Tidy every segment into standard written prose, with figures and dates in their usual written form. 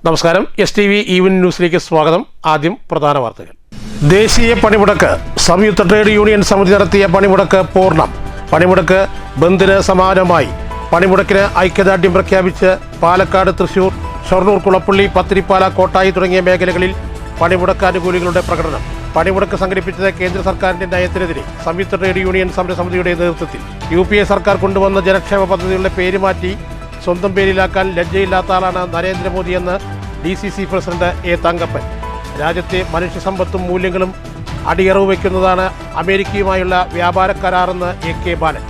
നമസ്കാരം. STV evening ന്യൂസിലേക്ക് സ്വാഗതം. ആദ്യം പ്രധാന വാർത്തകൾ. ദേശീയ പണിമുടക്ക്. സംയുക്ത ട്രേഡ് യൂണിയൻ സമിതി നടത്തിയ പണിമുടക്ക് പൂർണ്ണം. പണിമുടക്ക് ബന്ദിന് സമാനമായി. പണിമുടക്കിന് ഐക്യദാർഢ്യം പ്രഖ്യാപിച്ച് പാലക്കാട്, തൃശൂർ, ഷൊർണൂർ, കുളപ്പള്ളി, പത്തിരിപ്പാല, കോട്ടായി തുടങ്ങിയ മേഖലകളിൽ പണിമുടക്ക് അനുകൂലികളുടെ പ്രകടനം. പണിമുടക്ക് സംഘടിപ്പിച്ചത് കേന്ദ്ര സർക്കാരിന്റെ നയത്തിനെതിരെ. സംയുക്ത ട്രേഡ് യൂണിയൻ സമരസമിതിയുടെ നേതൃത്വത്തിൽ UPA സർക്കാർ കൊണ്ടുവന്ന ജനക്ഷേമ പദ്ധതികളുടെ പേര് മാറ്റി സ്വന്തം പേരിലാക്കാൻ ലജ്ജയില്ലാത്ത ആളാണ് നരേന്ദ്രമോദിയെന്ന് DCC പ്രസിഡന്റ് A. തങ്കപ്പൻ. രാജ്യത്തെ മനുഷ്യസമ്പത്തും മൂല്യങ്ങളും അടിയറവ് വയ്ക്കുന്നതാണ് അമേരിക്കയുമായുള്ള വ്യാപാര കരാറെന്ന് AK ബാലൻ.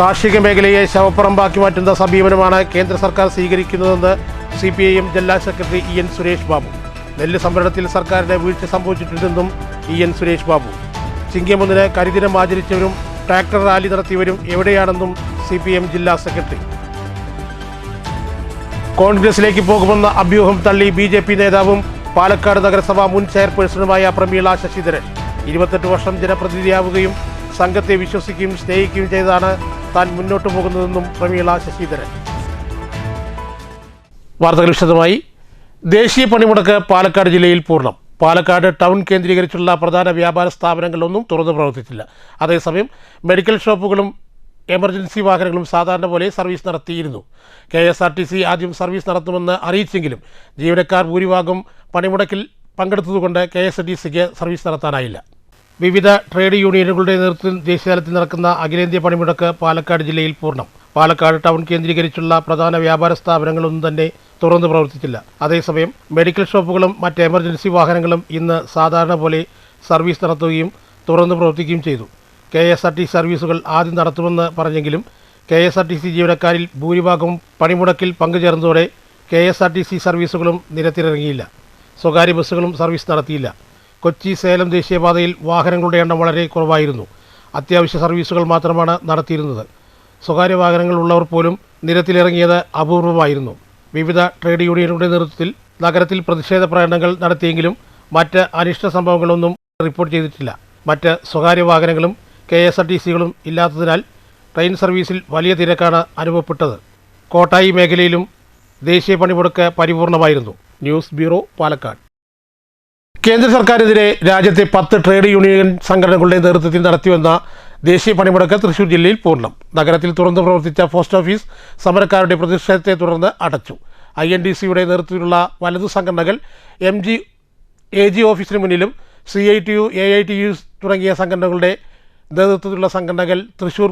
കാർഷിക മേഖലയെ ശവപ്പറമ്പാക്കി മാറ്റുന്ന സമീപനമാണ് കേന്ദ്ര സർക്കാർ സ്വീകരിക്കുന്നതെന്ന് CPIM ജില്ലാ സെക്രട്ടറി EN സുരേഷ് ബാബു. നെല്ല് സംഭരണത്തിൽ സർക്കാരിന്റെ വീഴ്ച സംഭവിച്ചിട്ടുണ്ടെന്നും EN സുരേഷ് ബാബു. ചിങ്ങം 1 കരിദിനം ആചരിച്ചവരും ട്രാക്ടർ റാലി നടത്തിയവരും എവിടെയാണെന്നും CPM ജില്ലാ സെക്രട്ടറി. കോൺഗ്രസിലേക്ക് പോകുമെന്ന അഭ്യൂഹം തള്ളി BJP നേതാവും പാലക്കാട് നഗരസഭ മുൻ ചെയർപേഴ്സണുമായ പ്രമീള ശശിധരൻ. 28 വർഷം ജനപ്രതിനിധിയാവുകയും സംഘത്തെ വിശ്വസിക്കുകയും സ്നേഹിക്കുകയും ചെയ്താണ് താൻ മുന്നോട്ടു പോകുന്നതെന്നും പ്രമീള ശശിധരൻ. വാർത്തകൾ വിശദമായി. ദേശീയ പണിമുടക്ക് പാലക്കാട് ജില്ലയിൽ പൂർണ്ണം. പാലക്കാട് ടൗൺ കേന്ദ്രീകരിച്ചുള്ള പ്രധാന വ്യാപാര സ്ഥാപനങ്ങളൊന്നും തുറന്നു പ്രവർത്തിച്ചില്ല. അതേസമയം മെഡിക്കൽ ഷോപ്പുകളും എമർജൻസി വാഹനങ്ങളും സാധാരണ പോലെ സർവീസ് നടത്തിയിരുന്നു. KSRTC ആദ്യം സർവീസ് നടത്തുമെന്ന് അറിയിച്ചെങ്കിലും ജീവനക്കാർ ഭൂരിഭാഗം പണിമുടക്കിൽ പങ്കെടുത്തതുകൊണ്ട് KSRTCക്ക് സർവീസ് നടത്താനായില്ല. വിവിധ ട്രേഡ് യൂണിയനുകളുടെ നേതൃത്വത്തിൽ ദേശീയതലത്തിൽ നടക്കുന്ന അഖിലേന്ത്യാ പണിമുടക്ക് പാലക്കാട് ജില്ലയിൽ പൂർണ്ണം. പാലക്കാട് ടൗൺ കേന്ദ്രീകരിച്ചുള്ള പ്രധാന വ്യാപാര സ്ഥാപനങ്ങളൊന്നും തന്നെ തുറന്നു പ്രവർത്തിച്ചില്ല. അതേസമയം മെഡിക്കൽ ഷോപ്പുകളും മറ്റ് എമർജൻസി വാഹനങ്ങളും ഇന്ന് സാധാരണ പോലെ സർവീസ് നടത്തുകയും തുറന്നു പ്രവർത്തിക്കുകയും ചെയ്തു. KSRTC സർവീസുകൾ ആദ്യം നടത്തുമെന്ന് പറഞ്ഞെങ്കിലും KSRTC ജീവനക്കാരിൽ ഭൂരിഭാഗവും പണിമുടക്കിൽ പങ്കുചേർന്നതോടെ KSRTC സർവീസുകളും നിരത്തിലിറങ്ങിയില്ല. സ്വകാര്യ ബസ്സുകളും സർവീസ് നടത്തിയില്ല. കൊച്ചി സേലം ദേശീയപാതയിൽ വാഹനങ്ങളുടെ എണ്ണം വളരെ കുറവായിരുന്നു. അത്യാവശ്യ സർവീസുകൾ മാത്രമാണ് നടത്തിയിരുന്നത്. സ്വകാര്യ വാഹനങ്ങൾ ഉള്ളവർ പോലും നിരത്തിലിറങ്ങിയത് അപൂർവമായിരുന്നു. വിവിധ ട്രേഡ് യൂണിയനുകളുടെ നേതൃത്വത്തിൽ നഗരത്തിൽ പ്രതിഷേധ പ്രകടനങ്ങൾ നടത്തിയെങ്കിലും മറ്റ് അനിഷ്ട സംഭവങ്ങളൊന്നും റിപ്പോർട്ട് ചെയ്തിട്ടില്ല. മറ്റ് സ്വകാര്യ വാഹനങ്ങളും KSRTCകളും ഇല്ലാത്തതിനാൽ ട്രെയിൻ സർവീസിൽ വലിയ തിരക്കാണ് അനുഭവപ്പെട്ടത്. കോട്ടായി മേഖലയിലും ദേശീയ പണിമുടക്ക് പരിപൂർണമായിരുന്നു. News bureau, Palakkad. കേന്ദ്ര സർക്കാരിനെതിരെ രാജ്യത്തെ 10 ട്രേഡ് യൂണിയൻ സംഘടനകളുടെ നേതൃത്വത്തിൽ നടത്തിവന്ന ദേശീയ പണിമുടക്ക് തൃശൂർ ജില്ലയിൽ പൂർണ്ണം. നഗരത്തിൽ തുറന്നു പ്രവർത്തിച്ച പോസ്റ്റ് ഓഫീസ് സമരക്കാരുടെ പ്രതിഷേധത്തെ തുടർന്ന് അടച്ചു. INDCയുടെ നേതൃത്വത്തിലുള്ള വലതു സംഘടനകൾ AG ഓഫീസിന് മുന്നിലും CITU, AITU തുടങ്ങിയ സംഘടനകളുടെ നേതൃത്വത്തിലുള്ള സംഘടനകൾ തൃശൂർ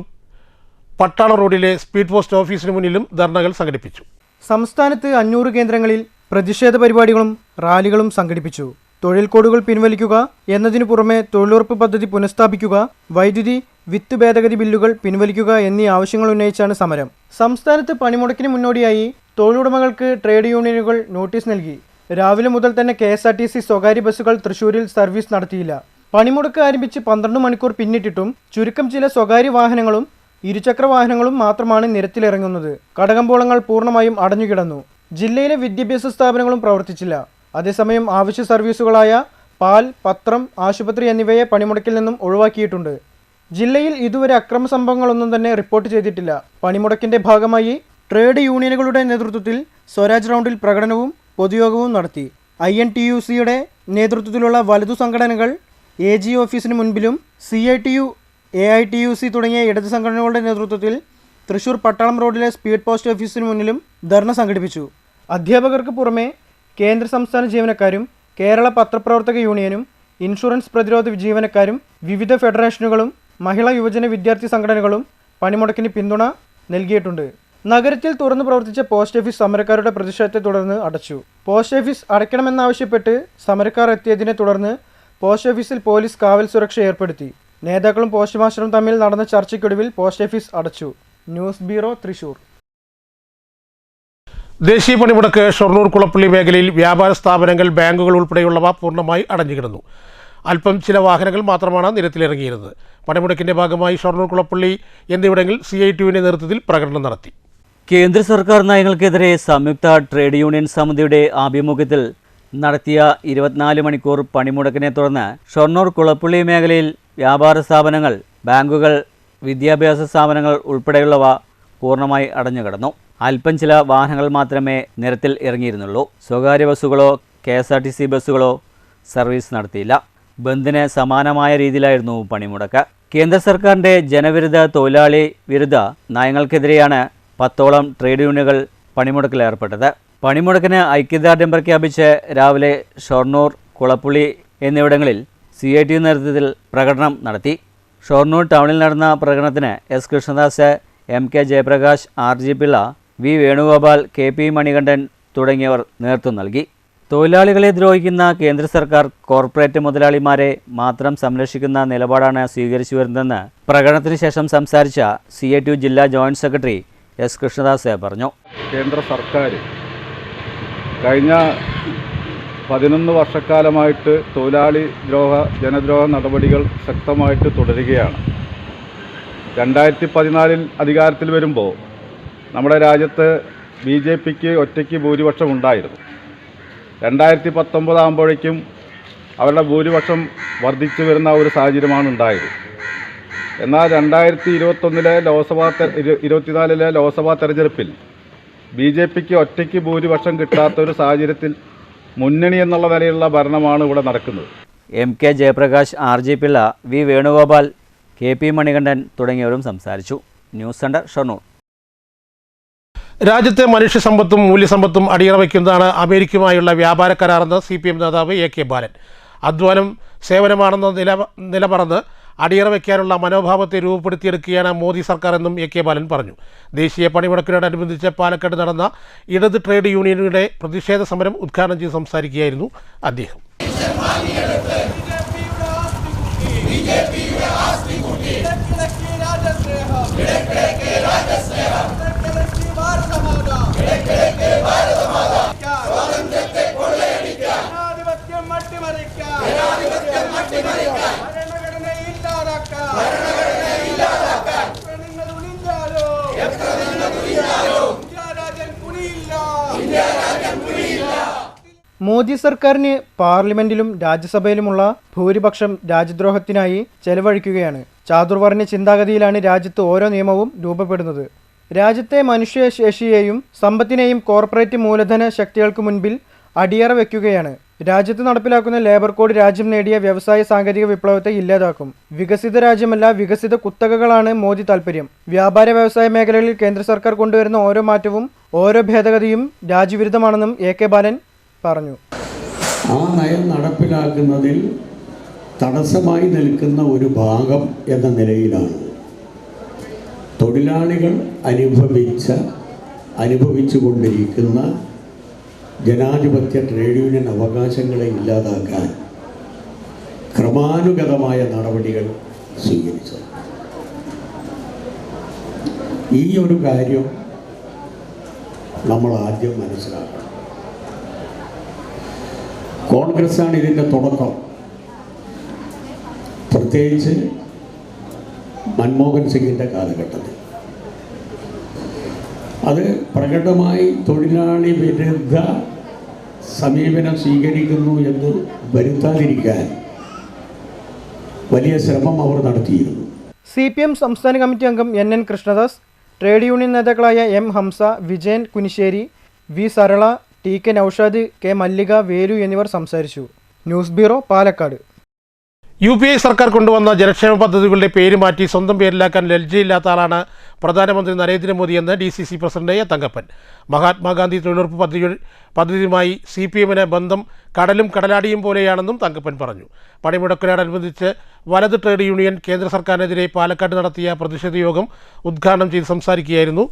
പട്ടാള റോഡിലെ സ്പീഡ് പോസ്റ്റ് ഓഫീസിന് മുന്നിലും ധർണകൾ സംഘടിപ്പിച്ചു. സംസ്ഥാനത്ത് 500 കേന്ദ്രങ്ങളിൽ പ്രതിഷേധ പരിപാടികളും റാലികളും സംഘടിപ്പിച്ചു. തൊഴിൽ കോഡുകൾ പിൻവലിക്കുക എന്നതിനു പുറമെ തൊഴിലുറപ്പ് പദ്ധതി പുനഃസ്ഥാപിക്കുക, വൈദ്യുതി വിത്ത് ഭേദഗതി ബില്ലുകൾ പിൻവലിക്കുക എന്നീ ആവശ്യങ്ങൾ ഉന്നയിച്ചാണ് സമരം. സംസ്ഥാനത്ത് പണിമുടക്കിന് മുന്നോടിയായി തൊഴിലുടമകൾക്ക് ട്രേഡ് യൂണിയനുകൾ നോട്ടീസ് നൽകി. രാവിലെ മുതൽ തന്നെ KSRTC സ്വകാര്യ ബസ്സുകൾ തൃശൂരിൽ സർവീസ് നടത്തിയില്ല. പണിമുടക്ക് ആരംഭിച്ച് 12 മണിക്കൂർ പിന്നിട്ടിട്ടും ചുരുക്കം ചില സ്വകാര്യ വാഹനങ്ങളും ഇരുചക്ര വാഹനങ്ങളും മാത്രമാണ് നിരത്തിലിറങ്ങുന്നത്. കടകമ്പോളങ്ങൾ പൂർണ്ണമായും അടഞ്ഞുകിടന്നു. ജില്ലയിലെ വിദ്യാഭ്യാസ സ്ഥാപനങ്ങളും പ്രവർത്തിച്ചില്ല. അതേസമയം ആവശ്യ സർവീസുകളായ പാൽ, പത്രം, ആശുപത്രി എന്നിവയെ പണിമുടക്കിൽ നിന്നും ഒഴിവാക്കിയിട്ടുണ്ട്. ജില്ലയിൽ ഇതുവരെ അക്രമ സംഭവങ്ങളൊന്നും തന്നെ റിപ്പോർട്ട് ചെയ്തിട്ടില്ല. പണിമുടക്കിന്റെ ഭാഗമായി ട്രേഡ് യൂണിയനുകളുടെ നേതൃത്വത്തിൽ സ്വരാജ് റൗണ്ടിൽ പ്രകടനവും പൊതുയോഗവും നടത്തി. INTUCയുടെ നേതൃത്വത്തിലുള്ള വലതു സംഘടനകൾ AG ഓഫീസിന് മുൻപിലും CITU, AITUC തുടങ്ങിയ ഇടത് സംഘടനകളുടെ നേതൃത്വത്തിൽ തൃശൂർ പട്ടാളം റോഡിലെ സ്പീഡ് പോസ്റ്റ് ഓഫീസിന് മുന്നിലും ധർണ സംഘടിപ്പിച്ചു. അധ്യാപകർക്ക് പുറമെ കേന്ദ്ര സംസ്ഥാന ജീവനക്കാരും കേരള പത്രപ്രവർത്തക യൂണിയനും ഇൻഷുറൻസ് പ്രതിരോധ ജീവനക്കാരും വിവിധ ഫെഡറേഷനുകളും മഹിളാ യുവജന വിദ്യാർത്ഥി സംഘടനകളും പണിമുടക്കിന് പിന്തുണ നൽകിയിട്ടുണ്ട്. നഗരത്തിൽ തുറന്നു പ്രവർത്തിച്ച പോസ്റ്റ് ഓഫീസ് സമരക്കാരുടെ പ്രതിഷേധത്തെ തുടർന്ന് അടച്ചു. പോസ്റ്റ് ഓഫീസ് അടയ്ക്കണമെന്നാവശ്യപ്പെട്ട് സമരക്കാർ എത്തിയതിനെ തുടർന്ന് പോസ്റ്റ് ഓഫീസിൽ പോലീസ് കാവൽ സുരക്ഷ ഏർപ്പെടുത്തി. നേതാക്കളും പോസ്റ്റ് മാസ്റ്ററും തമ്മിൽ നടന്ന ചർച്ചയ്ക്കൊടുവിൽ പോസ്റ്റ് ഓഫീസ് അടച്ചു. News bureau, Thrissur. ദേശീയ പണിമുടക്ക് ഷൊർണൂർ കുളപ്പള്ളി മേഖലയിൽ വ്യാപാര സ്ഥാപനങ്ങൾ, ബാങ്കുകൾ ഉൾപ്പെടെയുള്ളവ പൂർണ്ണമായി അടഞ്ഞുകിടന്നു. അല്പം ചില വാഹനങ്ങൾ മാത്രമാണ് നിരത്തിലിറങ്ങിയിരുന്നത്. പണിമുടക്കിന്റെ ഭാഗമായി ഷൊർണൂർ, കുളപ്പള്ളി എന്നിവിടങ്ങളിൽ CITUവിന്റെ നേതൃത്വത്തിൽ പ്രകടനം നടത്തി. കേന്ദ്ര സർക്കാർ നയങ്ങൾക്കെതിരെ സംയുക്ത ട്രേഡ് യൂണിയൻ സമിതിയുടെ ആഭിമുഖ്യത്തിൽ നടത്തിയ 24 മണിക്കൂർ പണിമുടക്കിനെ തുടർന്ന് ഷൊർണൂർ കുളപ്പള്ളി മേഖലയിൽ വ്യാപാര സ്ഥാപനങ്ങൾ, ബാങ്കുകൾ, വിദ്യാഭ്യാസ സ്ഥാപനങ്ങൾ ഉൾപ്പെടെയുള്ളവ പൂർണ്ണമായി അടഞ്ഞുകിടന്നു. അല്പം ചില വാഹനങ്ങൾ മാത്രമേ നിരത്തിൽ ഇറങ്ങിയിരുന്നുള്ളൂ. സ്വകാര്യ ബസ്സുകളോ KSRTC ബസ്സുകളോ സർവീസ് നടത്തിയില്ല. ബന്ദിന് സമാനമായ രീതിയിലായിരുന്നു പണിമുടക്ക്. കേന്ദ്ര സർക്കാരിൻ്റെ ജനവിരുദ്ധ തൊഴിലാളി വിരുദ്ധ നയങ്ങൾക്കെതിരെയാണ് 10ഓളം ട്രേഡ് യൂണിയനുകൾ പണിമുടക്കിലേർപ്പെട്ടത്. പണിമുടക്കിന് ഐക്യദാർഢ്യം പ്രഖ്യാപിച്ച് രാവിലെ ഷൊർണൂർ, കുളപ്പുള്ളി എന്നിവിടങ്ങളിൽ CITU നേതൃത്വത്തിൽ പ്രകടനം നടത്തി. ഷൊർണൂർ ടൗണിൽ നടന്ന പ്രകടനത്തിന് S. Krishnadas, MK Jayaprakash, RG Pillai, V. Venugopal, KP Manikandan തുടങ്ങിയവർ നേതൃത്വം നൽകി. തൊഴിലാളികളെ ദ്രോഹിക്കുന്ന കേന്ദ്ര സർക്കാർ കോർപ്പറേറ്റ് മുതലാളിമാരെ മാത്രം സംരക്ഷിക്കുന്ന നിലപാടാണ് സ്വീകരിച്ചു വരുന്നതെന്ന് പ്രകടനത്തിന് ശേഷം സംസാരിച്ച CITU ജില്ലാ ജോയിന്റ് സെക്രട്ടറി S. കൃഷ്ണദാസ് പറഞ്ഞു. കേന്ദ്ര സർക്കാർ കഴിഞ്ഞ 11 വർഷക്കാലമായിട്ട് തൊഴിലാളി ജനദ്രോഹ നടപടികൾ ശക്തമായിട്ട് തുടരുകയാണ്. 2014 അധികാരത്തിൽ വരുമ്പോൾ നമ്മുടെ രാജ്യത്ത് BJPക്ക് ഒറ്റയ്ക്ക് ഭൂരിപക്ഷം ഉണ്ടായിരുന്നു. 2019 ആകുമ്പോഴേക്കും അവരുടെ ഭൂരിപക്ഷം വർദ്ധിച്ചു വരുന്ന ഒരു സാഹചര്യമാണ് ഉണ്ടായത്. എന്നാൽ 2024 ലോക്സഭാ തെരഞ്ഞെടുപ്പിൽ BJPക്ക് ഒറ്റയ്ക്ക് ഭൂരിപക്ഷം കിട്ടാത്ത ഒരു സാഹചര്യത്തിൽ മുന്നണി എന്നുള്ള നിലയിലുള്ള ഭരണമാണ് ഇവിടെ നടക്കുന്നത്. MK Jayaprakash, RG Pillai, V. Venugopal, KP Manikandan തുടങ്ങിയവരും സംസാരിച്ചു. News centre, Shoranur. രാജ്യത്തെ മനുഷ്യസമ്പത്തും മൂല്യസമ്പത്തും അടിയറ വയ്ക്കുന്നതാണ് അമേരിക്കയുമായുള്ള വ്യാപാര കരാറെന്ന് CPM നേതാവ് AK ബാലൻ. അധ്വാനം സേവനമാണെന്ന നിലമറന്ന് അടിയറ വയ്ക്കാനുള്ള മനോഭാവത്തെ രൂപപ്പെടുത്തിയെടുക്കുകയാണ് മോദി സർക്കാർ എന്നും AK ബാലൻ പറഞ്ഞു. ദേശീയ പണിമുടക്കിനോടനുബന്ധിച്ച് പാലക്കാട് നടന്ന ഇടത് ട്രേഡ് യൂണിയനുകളുടെ പ്രതിഷേധ സമരം ഉദ്ഘാടനം ചെയ്ത് സംസാരിക്കുകയായിരുന്നു അദ്ദേഹം. മോദി സർക്കാരിന് പാർലമെന്റിലും രാജ്യസഭയിലുമുള്ള ഭൂരിപക്ഷം രാജ്യദ്രോഹത്തിനായി ചെലവഴിക്കുകയാണ്. ചാതുർവർണ്ണ ചിന്താഗതിയിലാണ് രാജ്യത്ത് ഓരോ നിയമവും രൂപപ്പെടുന്നത്. രാജ്യത്തെ മനുഷ്യശേഷിയെയും സമ്പത്തിനെയും കോർപ്പറേറ്റ് മൂലധന ശക്തികൾക്ക് മുൻപിൽ അടിയറ വയ്ക്കുകയാണ്. രാജ്യത്ത് നടപ്പിലാക്കുന്ന ലേബർ കോഡ് രാജ്യം നേടിയ വ്യവസായ സാങ്കേതിക വിപ്ലവത്തെ ഇല്ലാതാക്കും. വികസിത രാജ്യമല്ല, വികസിത കുത്തകകളാണ് മോദി താൽപര്യം. വ്യാപാര വ്യവസായ മേഖലകളിൽ കേന്ദ്ര സർക്കാർ കൊണ്ടുവരുന്ന ഓരോ മാറ്റവും ഓരോ ഭേദഗതിയും രാജ്യവിരുദ്ധമാണെന്നും AK ബാലൻ പറഞ്ഞു. ആ നയം നടപ്പിലാക്കുന്നതിൽ തടസ്സമായി നിൽക്കുന്ന ഒരു ഭാഗം എന്ന നിലയിലാണ് തൊഴിലാളികൾ അനുഭവിച്ചുകൊണ്ടിരിക്കുന്ന ജനാധിപത്യ ട്രേഡ് യൂണിയൻ അവകാശങ്ങളെ ഇല്ലാതാക്കാൻ ക്രമാനുഗതമായ നടപടികൾ സ്വീകരിച്ചത്. ഈ ഒരു കാര്യം നമ്മൾ ആദ്യം മനസ്സിലാക്കണം. കോൺഗ്രസ്സാണ് ഇതിൻ്റെ തുടക്കം. പ്രത്യേകിച്ച് മൻമോഹൻ സിംഗിൻ്റെ കാലഘട്ടത്തിൽ അത് പ്രകടമായി തൊഴിലാളി വിരുദ്ധ സമീപനം സ്വീകരിക്കുന്നു എന്ന് വരുത്താതിരിക്കാൻ വലിയ ശ്രമം അവർ നടത്തിയിരുന്നു. CPM സംസ്ഥാന കമ്മിറ്റി അംഗം NN കൃഷ്ണദാസ്, ട്രേഡ് യൂണിയൻ നേതാക്കളായ M. Hamsa, Vijayan Kunissery, V. Sarala, TK Naushad, K. Mallika, Velu എന്നിവർ സംസാരിച്ചു. News bureau, Palakkad. UPA സർക്കാർ കൊണ്ടുവന്ന ജനക്ഷേമ പദ്ധതികളുടെ പേര് മാറ്റി സ്വന്തം പേരിലാക്കാൻ ലജ്ജയില്ലാത്ത ആളാണ് പ്രധാനമന്ത്രി നരേന്ദ്രമോദി എന്ന് DCC president A. Thankappan. Mahatma Gandhi തൊഴിലുറപ്പ് പദ്ധതിയുമായി CPMന് ബന്ധം കടലും കടലാടിയും പോലെയാണെന്നും തങ്കപ്പൻ പറഞ്ഞു. പണിമുടക്കിനോടനുബന്ധിച്ച് വലത് ട്രേഡ് യൂണിയൻ കേന്ദ്ര സർക്കാരിനെതിരെ പാലക്കാട് നടത്തിയ പ്രതിഷേധ യോഗം ഉദ്ഘാടനം ചെയ്ത് സംസാരിക്കുകയായിരുന്നു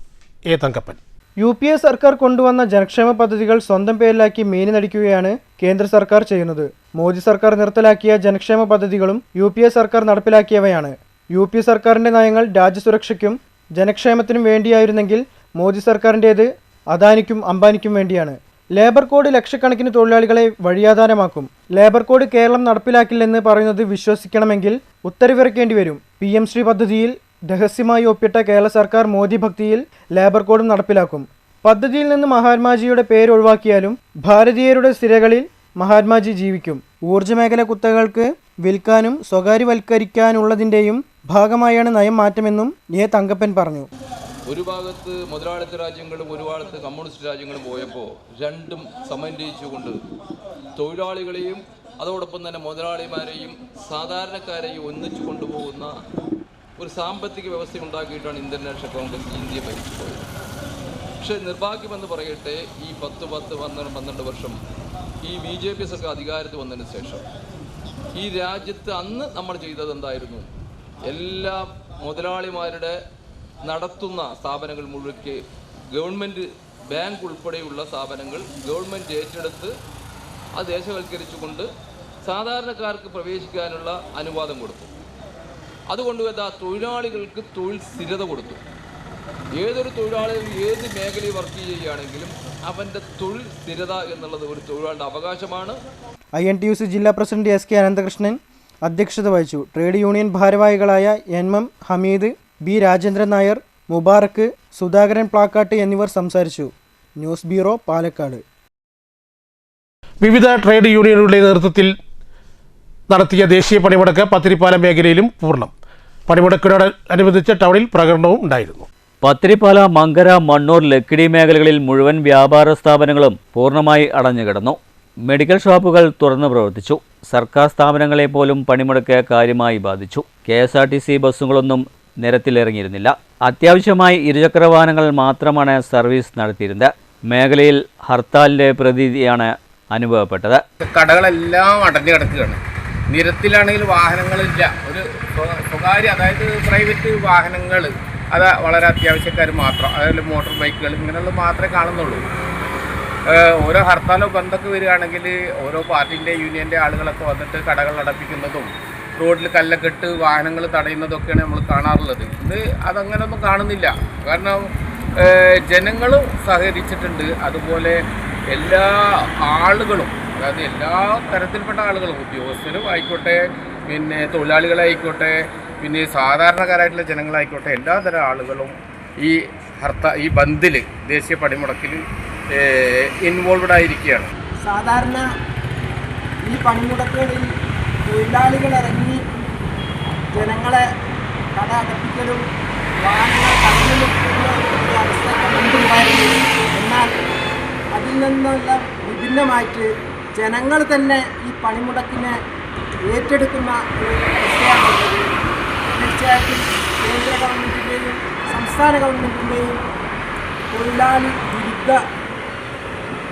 A. തങ്കപ്പൻ. UPA സർക്കാർ കൊണ്ടുവന്ന ജനക്ഷേമ പദ്ധതികൾ സ്വന്തം പേരിലാക്കി മീനി നടിക്കുകയാണ് കേന്ദ്ര സർക്കാർ ചെയ്യുന്നത്. മോദി സർക്കാർ നിർത്തലാക്കിയ ജനക്ഷേമ പദ്ധതികളും UPA സർക്കാർ നടപ്പിലാക്കിയവയാണ്. UPA സർക്കാരിൻ്റെ നയങ്ങൾ രാജ്യസുരക്ഷയ്ക്കും ജനക്ഷേമത്തിനും വേണ്ടിയായിരുന്നെങ്കിൽ മോദി സർക്കാരിൻ്റേത് അദാനിക്കും അംബാനിക്കും വേണ്ടിയാണ്. ലേബർ കോഡ് ലക്ഷക്കണക്കിന് തൊഴിലാളികളെ വഴിയാധാരമാക്കും. ലേബർ കോഡ് കേരളം നടപ്പിലാക്കില്ലെന്ന് പറയുന്നത് വിശ്വസിക്കണമെങ്കിൽ ഉത്തരവിറക്കേണ്ടി വരും. PM ശ്രീ പദ്ധതിയിൽ രഹസ്യമായി ഒപ്പിട്ട കേരള സർക്കാർ മോദി ഭക്തിയിൽ ലേബർ കോഡും നടപ്പിലാക്കും. പദ്ധതിയിൽ നിന്ന് മഹാത്മാജിയുടെ പേര് ഒഴിവാക്കിയാലും ഭാരതീയരുടെ സ്ഥിരകളിൽ മഹാത്മാജി ജീവിക്കും. ഊർജ്ജമേഖല കുത്തകൾക്ക് വിൽക്കാനും സ്വകാര്യവൽക്കരിക്കാനുള്ളതിൻ്റെയും ഭാഗമായാണ് നയം മാറ്റമെന്നും A. തങ്കപ്പൻ പറഞ്ഞു. ഒരു ഭാഗത്ത് മുതലാളിത്ത രാജ്യങ്ങളും ഒരു ഭാഗത്ത് കമ്മ്യൂണിസ്റ്റ് രാജ്യങ്ങളും പോയപ്പോൾ രണ്ടും സമന്വയിച്ചുകൊണ്ട് തൊഴിലാളികളെയും അതോടൊപ്പം തന്നെ മുതലാളിമാരെയും സാധാരണക്കാരെയും ഒന്നിച്ചു കൊണ്ടുപോകുന്ന ഒരു സാമ്പത്തിക വ്യവസ്ഥ ഉണ്ടാക്കിയിട്ടാണ് ഇന്ത്യൻ നാഷണൽ കോൺഗ്രസ് ഇന്ത്യ ഭരിച്ചു പോയത്. പക്ഷേ നിർഭാഗ്യമെന്ന് പറയട്ടെ, ഈ 12 വർഷം ഈ BJP സർക്കാർ അധികാരത്തിൽ വന്നതിന് ശേഷം ഈ രാജ്യത്ത് അന്ന് നമ്മൾ ചെയ്തത് എന്തായിരുന്നു? എല്ലാ മുതലാളിമാരുടെ നടത്തുന്ന സ്ഥാപനങ്ങൾ മുഴുവൻ ഗവൺമെൻറ്, ബാങ്ക് ഉൾപ്പെടെയുള്ള സ്ഥാപനങ്ങൾ ഗവൺമെൻറ് ഏറ്റെടുത്ത് അത് ദേശവൽക്കരിച്ചുകൊണ്ട് സാധാരണക്കാർക്ക് പ്രവേശിക്കാനുള്ള അനുവാദം കൊടുത്തു. അതുകൊണ്ട് തൊഴിലാളികൾക്ക് തൊഴിൽ സ്ഥിരത കൊടുത്തു. ഏതൊരു തൊഴിലാളിയും ഏത് മേഖലയിൽ വർക്ക് ചെയ്യുകയാണെങ്കിലും അവൻ്റെ തൊഴിൽ സ്ഥിരത എന്നുള്ളത് ഒരു തൊഴിലാളിയുടെ അവകാശമാണ്. INTUC ജില്ലാ പ്രസിഡന്റ് SK അനന്തകൃഷ്ണൻ അധ്യക്ഷത വഹിച്ചു. ട്രേഡ് യൂണിയൻ ഭാരവാഹികളായ NM ഹമീദ്, B രാജേന്ദ്രൻ നായർ, മുബാറക്ക്, സുധാകരൻ പ്ലാക്കാട്ട് എന്നിവർ സംസാരിച്ചു. News bureau, Palakkad. വിവിധ ട്രേഡ് യൂണിയനുകളുടെ നേതൃത്വത്തിൽ നടത്തിയ ദേശീയ പണിമുടക്ക് പത്തിരിപ്പാലം മേഖലയിലും പൂർണ്ണം. പണിമുടക്കിനോടനുബന്ധിച്ച് ടൗണിൽ പ്രകടനവും ഉണ്ടായിരുന്നു. പത്തിരിപ്പാല, മങ്കര, മണ്ണൂർ, ലക്കിടി മേഖലകളിൽ മുഴുവൻ വ്യാപാര സ്ഥാപനങ്ങളും പൂർണ്ണമായി അടഞ്ഞുകിടന്നു. മെഡിക്കൽ ഷോപ്പുകൾ തുറന്നു പ്രവർത്തിച്ചു. സർക്കാർ സ്ഥാപനങ്ങളെ പോലും പണിമുടക്ക് കാര്യമായി ബാധിച്ചു. KSRTC ബസ്സുകളൊന്നും നിരത്തിലിറങ്ങിയിരുന്നില്ല. അത്യാവശ്യമായി ഇരുചക്ര വാഹനങ്ങൾ മാത്രമാണ് സർവീസ് നടത്തിയിരുന്നത്. മേഖലയിൽ ഹർത്താലിൻ്റെ പ്രതീതിയാണ് അനുഭവപ്പെട്ടത്. കടകളെല്ലാം അടഞ്ഞു കിടക്കുകയാണ്. നിരത്തിലാണെങ്കിൽ വാഹനങ്ങളില്ല. ഒരു സ്വകാര്യ, അതായത് പ്രൈവറ്റ് വാഹനങ്ങൾ, അത് വളരെ അത്യാവശ്യക്കാർ മാത്രം, അതായത് മോട്ടോർ ബൈക്കുകൾ ഇങ്ങനെയുള്ള മാത്രമേ കാണുന്നുള്ളൂ. ഓരോ ഹർത്താലോ ബന്ധമൊക്കെ വരികയാണെങ്കിൽ ഓരോ പാർട്ടിൻ്റെ യൂണിയൻ്റെ ആളുകളൊക്കെ വന്നിട്ട് കടകൾ അടപ്പിക്കുന്നതും റോഡിൽ കല്ലൊക്കെ ഇട്ട് വാഹനങ്ങൾ തടയുന്നതൊക്കെയാണ് നമ്മൾ കാണാറുള്ളത്. അതങ്ങനെയൊന്നും കാണുന്നില്ല. കാരണം ജനങ്ങളും സഹകരിച്ചിട്ടുണ്ട്. അതുപോലെ എല്ലാ ആളുകളും, അതായത് എല്ലാ തരത്തിൽപ്പെട്ട ആളുകളും, ഉദ്യോഗസ്ഥരും ആയിക്കോട്ടെ, പിന്നെ തൊഴിലാളികളായിക്കോട്ടെ, പിന്നെ സാധാരണക്കാരായിട്ടുള്ള ജനങ്ങളായിക്കോട്ടെ, എല്ലാ തരം ആളുകളും ഈ ബന്ദിൽ, ദേശീയ പണിമുടക്കിൽ ഇൻവോൾവഡ് ആയിരിക്കുകയാണ്. സാധാരണ ഈ പണിമുടക്കുകളിൽ തൊഴിലാളികൾ ഇറങ്ങി ജനങ്ങളെ കട അടപ്പിക്കലും വാഹനങ്ങൾ തടഞ്ഞു നിർത്തുന്ന ഒരു അവസ്ഥയൊക്കെ മുമ്പുണ്ടായിരുന്നു. എന്നാൽ അതിൽ നിന്നെല്ലാം വിഭിന്നമായിട്ട് ജനങ്ങൾ തന്നെ ഈ പണിമുടക്കിനെ ഏറ്റെടുക്കുന്ന ഒരു അവസ്ഥയാണുള്ളത്. തീർച്ചയായിട്ടും കേന്ദ്ര ഗവൺമെൻറ്റിൻ്റെയും സംസ്ഥാന ഗവൺമെൻറ്റിൻ്റെയും തൊഴിലാളി വിരുദ്ധ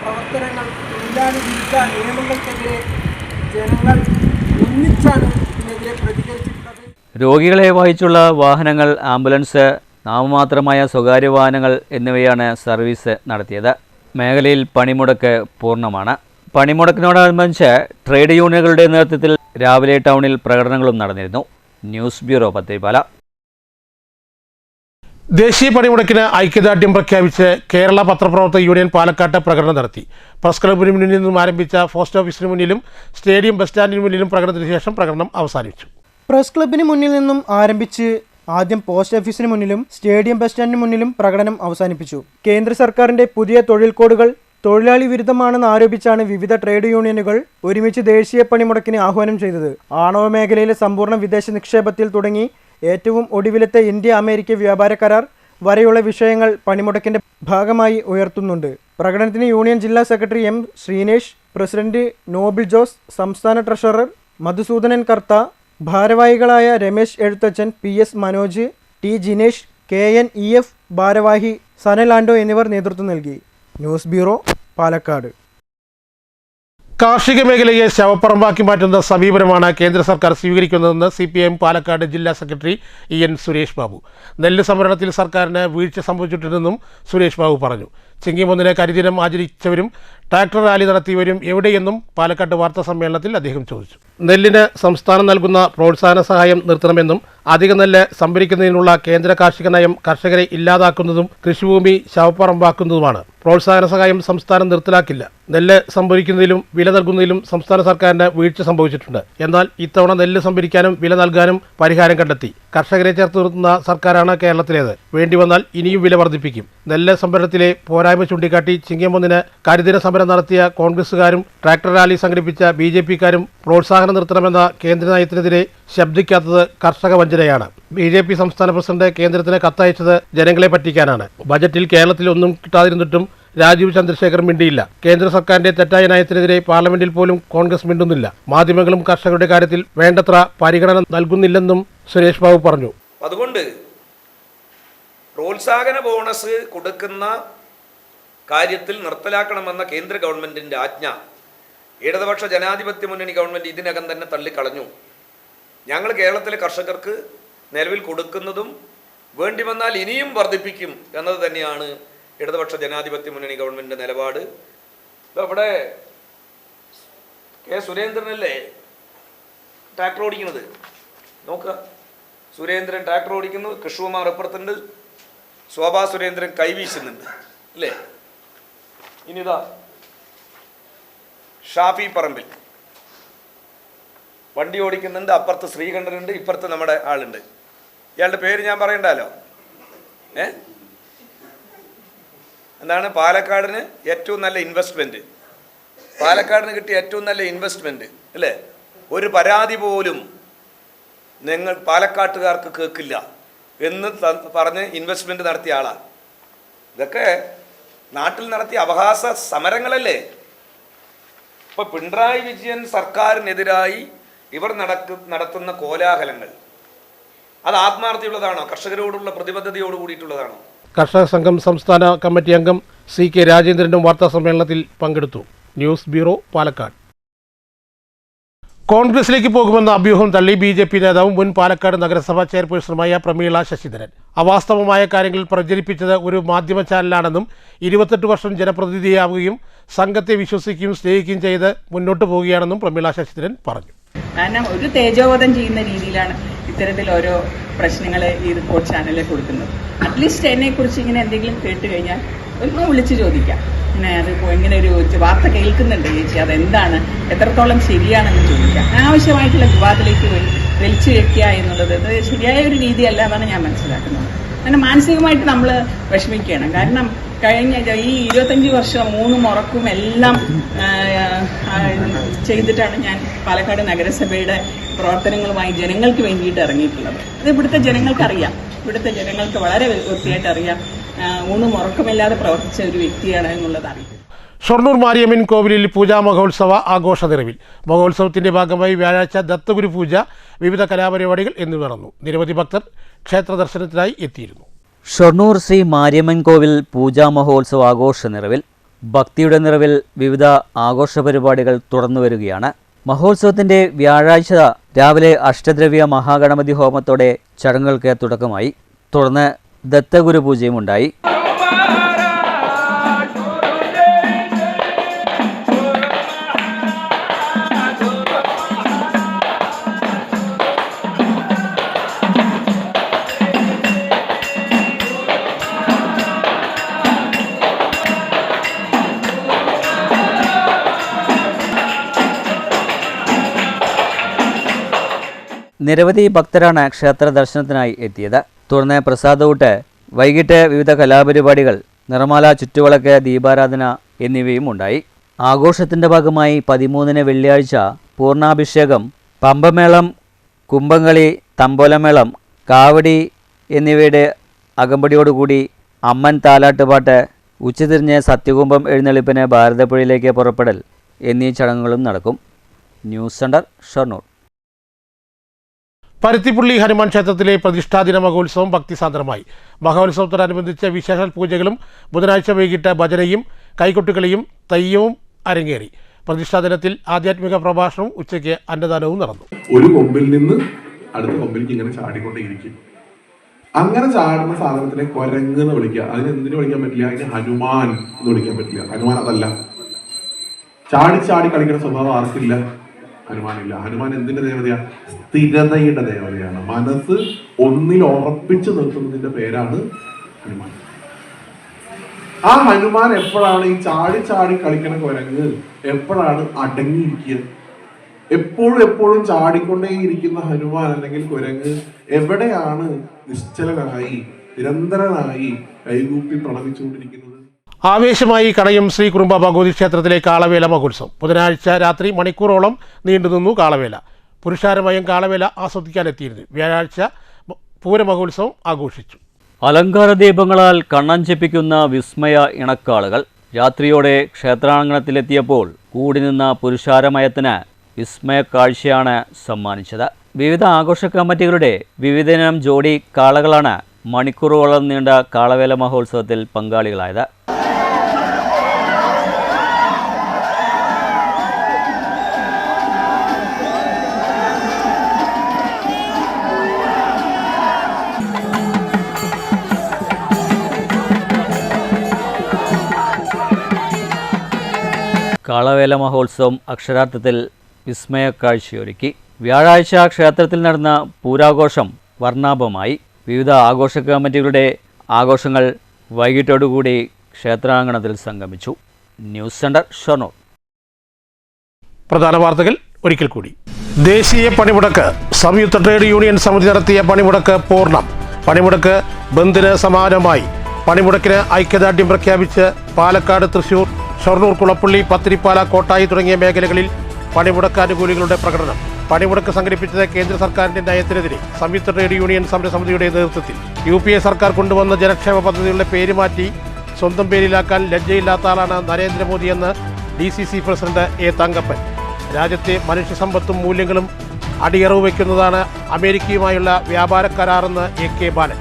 പ്രവർത്തനങ്ങൾ, തൊഴിലാളി വിരുദ്ധ നിയമങ്ങൾക്കെതിരെ ജനങ്ങൾ ഒന്നിച്ചാണ് ഇതിനെതിരെ പ്രതികരിച്ചിട്ടുള്ളത്. രോഗികളെ വഹിച്ചുള്ള വാഹനങ്ങൾ, ആംബുലൻസ്, നാമമാത്രമായ സ്വകാര്യ വാഹനങ്ങൾ എന്നിവയാണ് സർവീസ് നടത്തിയത്. മേഖലയിൽ പണിമുടക്ക് പൂർണ്ണമാണ്. പണിമുടക്കിനോടനുബന്ധിച്ച് ട്രേഡ് യൂണിയനുകളുടെ നേതൃത്വത്തിൽ രാവിലെ ടൗണിൽ പ്രകടനങ്ങളും നടന്നിരുന്നു. News bureau, Pathirippala. ദേശീയ പണിമുടക്കിന് ഐക്യദാർഢ്യം പ്രഖ്യാപിച്ച് കേരള പത്രപ്രവർത്തക യൂണിയൻ പാലക്കാട്ട് പ്രകടനം നടത്തി. പ്രസ് ക്ലബിന് മുന്നിൽ നിന്നും ആരംഭിച്ച പോസ്റ്റ് ഓഫീസിന് മുന്നിലും സ്റ്റേഡിയം ബസ് സ്റ്റാൻഡിന് മുന്നിലും പ്രകടനത്തിന് ശേഷം പ്രകടനം അവസാനിച്ചു. പ്രസ് ക്ലബിന് മുന്നിൽ നിന്നും ആരംഭിച്ച് ആദ്യം പോസ്റ്റ് ഓഫീസിന് മുന്നിലും സ്റ്റേഡിയം ബസ് സ്റ്റാൻഡിന് മുന്നിലും പ്രകടനം അവസാനിപ്പിച്ചു. കേന്ദ്ര സർക്കാരിന്റെ പുതിയ തൊഴിൽ കോഡുകൾ തൊഴിലാളി വിരുദ്ധമാണെന്ന് ആരോപിച്ചാണ് വിവിധ ട്രേഡ് യൂണിയനുകൾ ഒരുമിച്ച് ദേശീയ പണിമുടക്കിന് ആഹ്വാനം ചെയ്തത്. ആണവ മേഖലയിലെ സമ്പൂർണ്ണ വിദേശ നിക്ഷേപത്തിൽ തുടങ്ങി ഏറ്റവും ഒടുവിലത്തെ ഇന്ത്യ-അമേരിക്ക വ്യാപാര കരാർ വരെയുള്ള വിഷയങ്ങൾ പണിമുടക്കിന്റെ ഭാഗമായി ഉയർത്തുന്നുണ്ട്. പ്രകടനത്തിന് യൂണിയൻ ജില്ലാ secretary M Sreenesh, president Noble Jose, സംസ്ഥാന ട്രഷറർ മധുസൂദനൻ കർത്ത, ഭാരവാഹികളായ Ramesh Ezhuthachan, PS Manoj, T Jinesh, KNEF ഭാരവാഹി സനലാൻഡോ എന്നിവർ നേതൃത്വം നൽകി. News bureau, Palakkad. കാർഷിക മേഖലയെ ശവപ്പറമ്പാക്കി മാറ്റുന്ന സമീപനമാണ് കേന്ദ്ര സർക്കാർ സ്വീകരിക്കുന്നതെന്ന് CPIM പാലക്കാട് ജില്ലാ സെക്രട്ടറി EN സുരേഷ് ബാബു. നെല്ല് സംഭരണത്തിൽ സർക്കാരിന് വീഴ്ച സംഭവിച്ചിട്ടുണ്ടെന്നും സുരേഷ് ബാബു പറഞ്ഞു. ചിങ്ങം 1 കരിദിനം ആചരിച്ചവരും ട്രാക്ടർ റാലി നടത്തിയവരും എവിടെയെന്നും പാലക്കാട് വാർത്താ സമ്മേളനത്തിൽ അദ്ദേഹം ചോദിച്ചു. നെല്ലിന് സംസ്ഥാനം നൽകുന്ന പ്രോത്സാഹന സഹായം നിർത്തണമെന്നും അധിക നെല്ല് സംഭരിക്കുന്നതിനുള്ള കേന്ദ്ര കാർഷിക നയം കർഷകരെ ഇല്ലാതാക്കുന്നതും കൃഷിഭൂമി ശവപ്പറമ്പാക്കുന്നതുമാണ്. പ്രോത്സാഹന സഹായം സംസ്ഥാനം നിർത്തലാക്കില്ല. നെല്ല് സംഭരിക്കുന്നതിലും വില നൽകുന്നതിലും സംസ്ഥാന സർക്കാരിന് വീഴ്ച സംഭവിച്ചിട്ടുണ്ട്. എന്നാൽ ഇത്തവണ നെല്ല് സംഭരിക്കാനും വില നൽകാനും പരിഹാരം കണ്ടെത്തി. കർഷകരെ ചേർത്ത് നിർത്തുന്ന സർക്കാരാണ് കേരളത്തിലേത്. വേണ്ടി വന്നാൽ ഇനിയും വില വർദ്ധിപ്പിക്കും. നെല്ല് സംഭരണത്തിലെ പോരായ്മ ചൂണ്ടിക്കാട്ടി ചിങ്ങം 1 കരിദിന സമരം നടത്തിയ കോൺഗ്രസുകാരും ട്രാക്ടർ റാലി സംഘടിപ്പിച്ച BJP-ക്കാരും പ്രോത്സാഹനം നിർത്തണമെന്ന കേന്ദ്ര നയത്തിനെതിരെ ശബ്ദിക്കാത്തത് കർഷക വഞ്ചനയാണ്. BJP സംസ്ഥാന പ്രസിഡന്റ് കേന്ദ്രത്തിന് കത്തയച്ചത് ജനങ്ങളെ പറ്റിക്കാനാണ്. ബജറ്റിൽ കേരളത്തിൽ ഒന്നും കിട്ടാതിരുന്നിട്ടും രാജീവ് ചന്ദ്രശേഖർ മിണ്ടിയില്ല. കേന്ദ്ര സർക്കാരിന്റെ തെറ്റായ നയത്തിനെതിരെ പാർലമെന്റിൽ പോലും കോൺഗ്രസ് മിണ്ടുന്നില്ല. മാധ്യമങ്ങളും കർഷകരുടെ കാര്യത്തിൽ വേണ്ടത്ര പരിഗണന നൽകുന്നില്ലെന്നും സുരേഷ് ബാബു പറഞ്ഞു. അതുകൊണ്ട് പ്രോത്സാഹന ബോണസ് കൊടുക്കുന്ന കാര്യത്തിൽ നിർത്തലാക്കണമെന്ന കേന്ദ്ര ഗവൺമെന്റിന്റെ ആജ്ഞ ഇടതുപക്ഷ ജനാധിപത്യ മുന്നണി ഗവൺമെന്റ് ഇതിനകം തന്നെ തള്ളിക്കളഞ്ഞു. ഞങ്ങൾ കേരളത്തിലെ കർഷകർക്ക് നിലവിൽ കൊടുക്കുന്നതും വേണ്ടി വന്നാൽ ഇനിയും വർദ്ധിപ്പിക്കും എന്നത് തന്നെയാണ് ഇടതുപക്ഷ ജനാധിപത്യ മുന്നണി ഗവൺമെന്റിന്റെ നിലപാട്. ഇവിടെ കെ സുരേന്ദ്രനല്ലേ ട്രാക്ടർ ഓടിക്കുന്നത്? നോക്കുക, സുരേന്ദ്രൻ ട്രാക്ടർ ഓടിക്കുന്നു, കൃഷ്ണകുമാർ അപ്പുറത്തുണ്ട്, ശോഭാ സുരേന്ദ്രൻ കൈവീശുന്നുണ്ട് അല്ലേ? ഇനിതാ ഷാഫി പറമ്പിൽ വണ്ടി ഓടിക്കുന്നുണ്ട്, അപ്പുറത്ത് ശ്രീകണ്ഠനുണ്ട്, ഇപ്പുറത്ത് നമ്മുടെ ആളുണ്ട്. ഇയാളുടെ പേര് ഞാൻ പറയണ്ടല്ലോ. എന്താണ് പാലക്കാടിന് ഏറ്റവും നല്ല ഇൻവെസ്റ്റ്മെൻറ്റ്, പാലക്കാടിന് കിട്ടിയ ഏറ്റവും നല്ല ഇൻവെസ്റ്റ്മെൻറ്റ് അല്ലേ? ഒരു പരാതി പോലും നിങ്ങൾ പാലക്കാട്ടുകാർക്ക് കേൾക്കില്ല എന്ന് പറഞ്ഞ് ഇൻവെസ്റ്റ്മെൻറ്റ് നടത്തിയ ആളാണ്. ഇതൊക്കെ നാട്ടിൽ നടത്തിയ അപഹാസ സമരങ്ങളല്ലേ? ഇപ്പോൾ പിണറായി വിജയൻ സർക്കാരിനെതിരായി ഇവർ നടത്തുന്ന കോലാഹലങ്ങൾ അത് ആത്മാർത്ഥതയുള്ളതാണോ? കർഷകരോടുള്ള പ്രതിബദ്ധതയോട് കൂടിയിട്ടുള്ളതാണോ? കർഷക സംഘം സംസ്ഥാന കമ്മിറ്റി അംഗം CK രാജേന്ദ്രനും വാർത്താ സമ്മേളനത്തിൽ പങ്കെടുത്തു. News bureau, Palakkad. കോൺഗ്രസിലേക്ക് പോകുമെന്ന അഭ്യൂഹം തള്ളി BJP നേതാവും മുൻ പാലക്കാട് നഗരസഭാ ചെയർപേഴ്സണുമായ പ്രമീള ശശിധരൻ. അവാസ്തവമായ കാര്യങ്ങൾ പ്രചരിപ്പിച്ചത് ഒരു മാധ്യമ ചാനലാണെന്നും 28 വർഷം ജനപ്രതിനിധിയാവുകയും സംഘത്തെ വിശ്വസിക്കുകയും സ്നേഹിക്കുകയും ചെയ്ത് മുന്നോട്ട് പോവുകയാണെന്നും പ്രമീള ശശിധരൻ പറഞ്ഞു. കാരണം ഒരു തേജോവധം ചെയ്യുന്ന രീതിയിലാണ് ഇത്തരത്തിൽ ഓരോ പ്രശ്നങ്ങൾ ഈ റിപ്പോർട്ട് ചാനലിൽ കൊടുക്കുന്നത്. അറ്റ്ലീസ്റ്റ് എന്നെക്കുറിച്ച് ഇങ്ങനെ എന്തെങ്കിലും കേട്ട് കഴിഞ്ഞാൽ ഒന്ന് വിളിച്ച് ചോദിക്കാം. ഇങ്ങനെ അതിപ്പോൾ ഇങ്ങനെ ഒരു വാർത്ത കേൾക്കുന്നുണ്ട് ചേച്ചി, അതെന്താണ്, എത്രത്തോളം ശരിയാണെന്ന് ചോദിക്കാം. അനാവശ്യമായിട്ടുള്ള വിവാദത്തിലേക്ക് വലിച്ചു വെക്കുക എന്നുള്ളത് ശരിയായ ഒരു രീതിയല്ല എന്നാണ് ഞാൻ മനസ്സിലാക്കുന്നത്. അങ്ങനെ മാനസികമായിട്ട് നമ്മൾ വിഷമിക്കുകയാണ്. കാരണം കഴിഞ്ഞ ഈ 25 വർഷം 3 മുറക്കും എല്ലാം ചെയ്തിട്ടാണ് ഞാൻ പാലക്കാട് നഗരസഭയുടെ പ്രവർത്തനങ്ങളുമായി ജനങ്ങൾക്ക് വേണ്ടിയിട്ട് ഇറങ്ങിയിട്ടുള്ളത്. അത് ഇവിടുത്തെ ജനങ്ങൾക്കറിയാം, ഇവിടുത്തെ ജനങ്ങൾക്ക് വളരെ വൃത്തിയായിട്ട് അറിയാം. 3 മുറക്കമില്ലാതെ പ്രവർത്തിച്ച ഒരു വ്യക്തിയാണ് എന്നുള്ളത് അറിയാം. ഷൊർണൂർ മാരിയമ്മൻ കോവിലിൽ പൂജാ മഹോത്സവ ആഘോഷ നിറവിൽ. മഹോത്സവത്തിന്റെ ഭാഗമായി വ്യാഴാഴ്ച ദത്തഗുരു പൂജ, വിവിധ കലാപരിപാടികൾ എന്നിവ നടന്നു. നിരവധി ഭക്തർ ക്ഷേത്ര ദർശനത്തിനായി എത്തിയിരുന്നു. ഷൊർണൂർ ശ്രീ മാരിയമ്മൻ കോവിൽ പൂജാ മഹോത്സവ ആഘോഷ നിറവിൽ. ഭക്തിയുടെ നിറവിൽ വിവിധ ആഘോഷ പരിപാടികൾ തുടർന്നു വരികയാണ്. മഹോത്സവത്തിന്റെ വ്യാഴാഴ്ച രാവിലെ അഷ്ടദ്രവ്യ മഹാഗണപതി ഹോമത്തോടെ ചടങ്ങുകൾക്ക് തുടക്കമായി. തുടർന്ന് ദത്തഗുരു പൂജയും ഉണ്ടായി. നിരവധി ഭക്തരാണ് ക്ഷേത്ര ദർശനത്തിനായി എത്തിയത്. തുടർന്ന് പ്രസാദൂട്ട്, വൈകിട്ട് വിവിധ കലാപരിപാടികൾ, നിറമാല, ചുറ്റുവിളക്ക്, ദീപാരാധന എന്നിവയും ഉണ്ടായി. ആഘോഷത്തിൻ്റെ ഭാഗമായി 13-ന് വെള്ളിയാഴ്ച പൂർണ്ണാഭിഷേകം, പമ്പമേളം, കുംഭംകളി, തമ്പോലമേളം, കാവടി എന്നിവയുടെ അകമ്പടിയോടുകൂടി അമ്മൻ താലാട്ടുപാട്ട്, ഉച്ചതിരിഞ്ഞ് സത്യകുംഭം എഴുന്നള്ളിപ്പിന് ഭാരതപ്പുഴയിലേക്ക് പുറപ്പെടൽ എന്നീ ചടങ്ങുകളും നടക്കും. News centre, Shoranur. പരുത്തിപ്പുള്ളി ഹനുമാൻ ക്ഷേത്രത്തിലെ പ്രതിഷ്ഠാദിന മഹോത്സവം ഭക്തിസാന്ദ്രമായി. മഹോത്സവത്തോടനുബന്ധിച്ച് വിശേഷ പൂജകളും ബുധനാഴ്ച വൈകിട്ട് ഭജനയും കൈകൊട്ടുകളിയും തെയ്യവും അരങ്ങേറി. പ്രതിഷ്ഠാദിനത്തിൽ ആധ്യാത്മിക പ്രഭാഷണവും ഉച്ചയ്ക്ക് അന്നദാനവും നടന്നു. ഒരു കൊമ്പിൽ നിന്ന് അടുത്ത കൊമ്പിലേക്ക് ഇങ്ങനെ ചാടിക്കൊണ്ടേയിരിക്കും. അങ്ങനെ ചാടുന്ന സാധനത്തിനെ കൊരങ്ങ് എന്ന് വിളിക്കുക. അതിന് എന്തിനു വിളിക്കാൻ പറ്റില്ല? അതിന് ഹനുമാൻ എന്ന് വിളിക്കാൻ പറ്റില്ല. ഹനുമാൻ അതല്ല. ചാടി ചാടി കളിക്കുന്ന സ്വഭാവം ആർക്കില്ല? ഹനുമാനില്ല. ഹനുമാൻ എന്തിന്റെ ദേവതയാണ്? സ്ഥിരതയുടെ ദേവതയാണ്. മനസ്സ് ഒന്നിൽ ഉറപ്പിച്ചു നിർത്തുന്നതിന്റെ പേരാണ് ഹനുമാൻ. ആ ഹനുമാൻ എപ്പോഴാണ് ഈ ചാടി ചാടി കളിക്കണ കുരങ്ങ് എപ്പോഴാണ് അടങ്ങിയിരിക്കുക? എപ്പോഴും ചാടിക്കൊണ്ടേയിരിക്കുന്ന ഹനുമാൻ അല്ലെങ്കിൽ കുരങ്ങ് എവിടെയാണ് നിശ്ചലനായി നിരന്തരനായി കൈകൂപ്പി പ്രണമിച്ചുകൊണ്ടിരിക്കുന്നത്? ആവേശമായി കണയും ശ്രീ കുറുമ്പ ഭഗവതി ക്ഷേത്രത്തിലെ കാളവേല മഹോത്സവം. ബുധനാഴ്ച രാത്രി മണിക്കൂറോളം നീണ്ടുനിന്നു കാളവേല. പുരുഷാരമയം കാളവേല ആസ്വദിക്കാനെത്തിയിരുന്നു. വ്യാഴാഴ്ച പൂരമഹോത്സവം ആഘോഷിച്ചു. അലങ്കാര ദീപങ്ങളാൽ കണ്ണഞ്ചിപ്പിക്കുന്ന വിസ്മയ ഇണക്കാളുകൾ രാത്രിയോടെ ക്ഷേത്രാങ്കണത്തിലെത്തിയപ്പോൾ കൂടി നിന്ന പുരുഷാരമയത്തിന് വിസ്മയ കാഴ്ചയാണ് സമ്മാനിച്ചത്. വിവിധ ആഘോഷ കമ്മിറ്റികളുടെ വിവിധയിനം ജോഡി കാളകളാണ് മണിക്കൂറുകളോളം നീണ്ട കാളവേല മഹോത്സവത്തിൽ പങ്കാളികളായത്. കാളവേല മഹോത്സവം അക്ഷരാർത്ഥത്തിൽ വിസ്മയ കാഴ്ചയൊരുക്കി. വ്യാഴാഴ്ച ക്ഷേത്രത്തിൽ നടന്ന പൂരാഘോഷം വർണ്ണാഭമായി. വിവിധ ആഘോഷ കമ്മിറ്റികളുടെ ആഘോഷങ്ങൾ വൈകിട്ടോടുകൂടി ക്ഷേത്രാങ്കണത്തിൽ സംഗമിച്ചു. News centre Shoranur. പ്രധാന വാർത്തകൾ ഒരിക്കൽ കൂടി. ദേശീയ പണിമുടക്ക്. സംയുക്ത ട്രേഡ് യൂണിയൻ സമിതി നടത്തിയ പണിമുടക്ക് പൂർണ്ണം. പണിമുടക്ക് ബന്ദിന് സമാനമായി. പണിമുടക്കിന് ഐക്യദാർഢ്യം പ്രഖ്യാപിച്ച് പാലക്കാട്, തൃശൂർ, ഷൊർണൂർ, കുളപ്പള്ളി, പത്തിരിപ്പാല, കോട്ടായി തുടങ്ങിയ മേഖലകളിൽ പണിമുടക്ക് അനുകൂലികളുടെ പ്രകടനം. പണിമുടക്ക് സംഘടിപ്പിച്ചത് കേന്ദ്ര സർക്കാരിന്റെ നയത്തിനെതിരെ. സംയുക്ത ട്രേഡ് യൂണിയൻ സമരസമിതിയുടെ നേതൃത്വത്തിൽ UPA സർക്കാർ കൊണ്ടുവന്ന ജനക്ഷേമ പദ്ധതികളുടെ പേര് മാറ്റി സ്വന്തം പേരിലാക്കാൻ ലജ്ജയില്ലാത്ത ആളാണ് നരേന്ദ്രമോദിയെന്ന് DCC പ്രസിഡന്റ് A. തങ്കപ്പൻ. രാജ്യത്തെ മനുഷ്യസമ്പത്തും മൂല്യങ്ങളും അടിയറവ് വയ്ക്കുന്നതാണ് അമേരിക്കയുമായുള്ള വ്യാപാര കരാറെന്ന് AK ബാലൻ.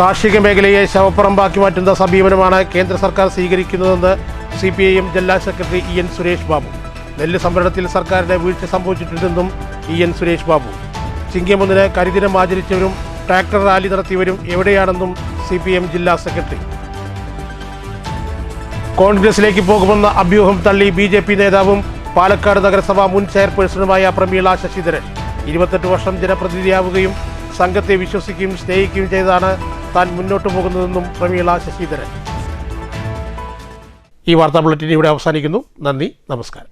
കാർഷിക മേഖലയെ ശവപ്പറമ്പാക്കി മാറ്റുന്ന സമീപനമാണ് കേന്ദ്ര സർക്കാർ സ്വീകരിക്കുന്നതെന്ന് CPIM ജില്ലാ സെക്രട്ടറി EN സുരേഷ് ബാബു. നെല്ല് സംഭരണത്തിൽ സർക്കാരിന്റെ വീഴ്ച സംഭവിച്ചിട്ടുണ്ടെന്നും EN സുരേഷ് ബാബു. ചിങ്ങം 1 കരിദിനം ആചരിച്ചവരും ട്രാക്ടർ റാലി നടത്തിയവരും എവിടെയാണെന്നും CPIM ജില്ലാ സെക്രട്ടറി. കോൺഗ്രസിലേക്ക് പോകുമെന്ന അഭ്യൂഹം തള്ളി BJP നേതാവും പാലക്കാട് നഗരസഭ മുൻ ചെയർപേഴ്സണുമായ പ്രമീള ശശിധരൻ. 28 വർഷം ജനപ്രതിനിധിയാവുകയും സംഘത്തെ വിശ്വസിക്കുകയും സ്നേഹിക്കുകയും ചെയ്താണ് താൻ മുന്നോട്ട് പോകുന്നതെന്നും പ്രമീള ശശിധരൻ. ഈ വാർത്താ ബുള്ളറ്റിൻ ഇവിടെ അവസാനിക്കുന്നു. നന്ദി, നമസ്കാരം.